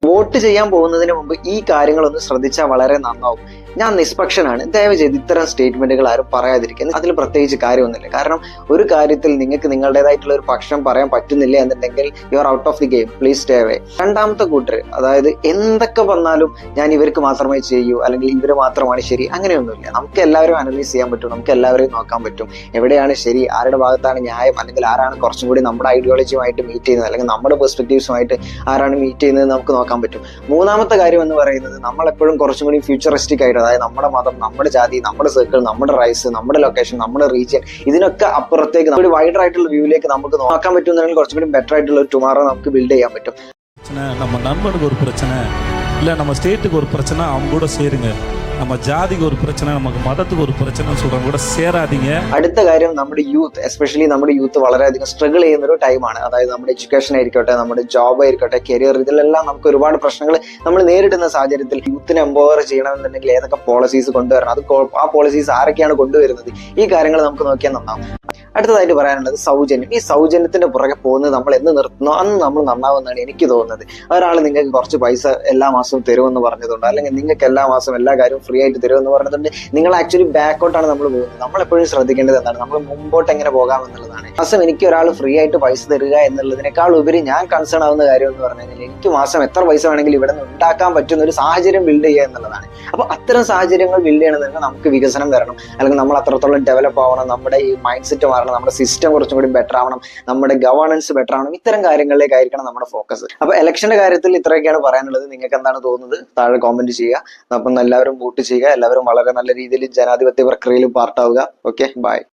Vote ചെയ്യാൻ പോകുന്നതിന് മുമ്പ് ഈ കാര്യങ്ങളൊന്ന് ശ്രദ്ധിച്ചാൽ വളരെ നന്നാവും. ഞാൻ നിഷ്പക്ഷനാണ്, ദയവ് ചെയ്ത് ഇത്തരം സ്റ്റേറ്റ്മെന്റുകൾ ആരും പറയാതിരിക്കുന്നത്. അതിൽ പ്രത്യേകിച്ച് കാര്യമൊന്നുമില്ല. കാരണം ഒരു കാര്യത്തിൽ നിങ്ങൾക്ക് നിങ്ങളുടേതായിട്ടുള്ള ഒരു പക്ഷം പറയാൻ പറ്റുന്നില്ല എന്നുണ്ടെങ്കിൽ you are out of the game, please stay away. രണ്ടാമത്തെ കൂട്ടർ, അതായത് എന്തൊക്കെ വന്നാലും ഞാൻ ഇവർക്ക് മാത്രമേ ചെയ്യൂ അല്ലെങ്കിൽ ഇവര് മാത്രമാണ് ശരി, അങ്ങനെയൊന്നുമില്ല. നമുക്ക് എല്ലാവരും അനലൈസ് ചെയ്യാൻ പറ്റും, നമുക്ക് എല്ലാവരെയും നോക്കാൻ പറ്റും എവിടെയാണ് ശരി, ആരുടെ ഭാഗത്താണ് ന്യായം, അല്ലെങ്കിൽ ആരാണ് കുറച്ചും കൂടി നമ്മുടെ ഐഡിയോളജിയുമായിട്ട് മീറ്റ് ചെയ്യുന്നത്, അല്ലെങ്കിൽ നമ്മുടെ പെർസ്പെക്റ്റീവ്സുമായിട്ട് ആരാണ് മീറ്റ് ചെയ്യുന്നത് നമുക്ക് നോക്കാൻ പറ്റും. മൂന്നാമത്തെ കാര്യം എന്ന് പറയുന്നത്, നമ്മളെപ്പോഴും കുറച്ചും കൂടി ഫ്യൂച്ചറിസ്റ്റിക് ആയിട്ട്, അതായത് നമ്മുടെ മതം, നമ്മുടെ ജാതി, നമ്മുടെ സർക്കിൾ, നമ്മുടെ റൈസ്, നമ്മുടെ ലൊക്കേഷൻ, നമ്മുടെ റീജിയൻ, ഇതിനൊക്കെ അപ്പുറത്തേക്ക് ഒരു വൈഡർ ആയിട്ടുള്ള വ്യൂവിലേക്ക് നമുക്ക് നോക്കാൻ പറ്റുമെന്നുണ്ടെങ്കിൽ കുറച്ചും കൂടി ബെറ്റർ ആയിട്ടുള്ള ഒരു ടുമാറോ നമുക്ക് ബിൽഡ് ചെയ്യാൻ പറ്റും. நம்ம நண்பனுக்கு ஒரு பிரச்சனை இல்லை, நம்ம ஸ்டேட்டுக்கு ஒரு பிரச்சனை, அவங்க கூட சேருங்க. நம்ம ஜாதிக்கு ஒரு பிரச்சனை, நமக்கு மதத்துக்கு ஒரு பிரச்சனை சொல்றவங்க கூட சேராதீங்க. അടുത്ത കാര്യം, നമ്മുടെ യൂത്ത്, എസ്പെഷ്യലി നമ്മുടെ യൂത്ത് വളരെയധികം സ്ട്രഗിൾ ചെയ്യുന്ന ഒരു ടൈമാണ്. അതായത് നമ്മുടെ എഡ്യൂക്കേഷൻ ആയിരിക്കട്ടെ, നമ്മുടെ ജോബ് ആയിരിക്കട്ടെ, കരിയർ, ഇതിലെല്ലാം നമുക്ക് ഒരുപാട് പ്രശ്നങ്ങൾ നമ്മൾ നേരിടുന്ന സാഹചര്യത്തിൽ യൂത്തിനെ എംപവർ ചെയ്യണമെന്നുണ്ടെങ്കിൽ ഏതൊക്കെ പോളിസീസ് കൊണ്ടുവരണം, അത് ആ പോളിസീസ് ആരൊക്കെയാണ് കൊണ്ടുവരുന്നത്, ഈ കാര്യങ്ങൾ നമുക്ക് നോക്കിയാൽ നന്നാവും. അടുത്തതായിട്ട് പറയാനുള്ളത് സൗജന്യം. ഈ സൗജന്യത്തിന്റെ പുറകെ പോകുന്നത് നമ്മൾ എന്ന് നിർത്തുന്നോ അന്ന് നമ്മൾ നന്നാവുമെന്നാണ് എനിക്ക് തോന്നുന്നത്. ഒരാൾ നിങ്ങൾക്ക് കുറച്ച് പൈസ എല്ലാ മാസവും തരുമെന്ന് പറഞ്ഞതുകൊണ്ട്, അല്ലെങ്കിൽ നിങ്ങൾക്ക് എല്ലാ മാസവും എല്ലാ കാര്യവും ഫ്രീ ആയിട്ട് തരുമെന്ന് പറഞ്ഞതുകൊണ്ട് നിങ്ങൾ ആക്ച്വലി ബാക്കോട്ടാണ് നമ്മൾ പോകുന്നത്. നമ്മൾ എപ്പോഴും ശ്രദ്ധിക്കേണ്ടത് എന്താണ്, നമ്മൾ മുമ്പോട്ട് എങ്ങനെ പോകാം എന്നുള്ളതാണ്. മാസം എനിക്ക് ഒരാൾ ഫ്രീ ആയിട്ട് പൈസ തരിക എന്നുള്ളതിനേക്കാൾ ഉപരി ഞാൻ കൺസേൺ ആവുന്ന കാര്യം എന്ന് പറഞ്ഞു കഴിഞ്ഞാൽ, എനിക്ക് മാസം എത്ര പൈസ വേണമെങ്കിലും ഇവിടെ നിന്ന് ഉണ്ടാക്കാൻ പറ്റുന്ന ഒരു സാഹചര്യം ബിൽഡ് ചെയ്യുക എന്നുള്ളതാണ്. അപ്പൊ അത്തരം സാഹചര്യങ്ങൾ ബിൽഡ് ചെയ്യണമെന്നുണ്ടെങ്കിൽ നമുക്ക് വികസനം വരണം, അല്ലെങ്കിൽ നമ്മൾ അത്രത്തോളം ഡെവലപ്പ് ആവണം, നമ്മുടെ ഈ മൈൻഡ് സെറ്റ് മാറണം, നമ്മുടെ സിസ്റ്റം കുറച്ചും കൂടി ബെറ്റർ ആവണം, നമ്മുടെ ഗവേണൻസ് ബെറ്റർ ആവണം. ഇത്തരം കാര്യങ്ങളിലേക്കായിരിക്കണം നമ്മുടെ ഫോക്കസ്. അപ്പൊ ഇലക്ഷന്റെ കാര്യത്തിൽ ഇത്രയൊക്കെയാണ് പറയാനുള്ളത്. നിങ്ങൾക്ക് എന്താണ് തോന്നുന്നത് താഴെ കോമെന്റ് ചെയ്യുക. അപ്പം എല്ലാവരും വോട്ട് ചെയ്യുക, എല്ലാവരും വളരെ നല്ല രീതിയിൽ ജനാധിപത്യ പ്രക്രിയയിൽ പാർട്ടാവുക. Okay, by.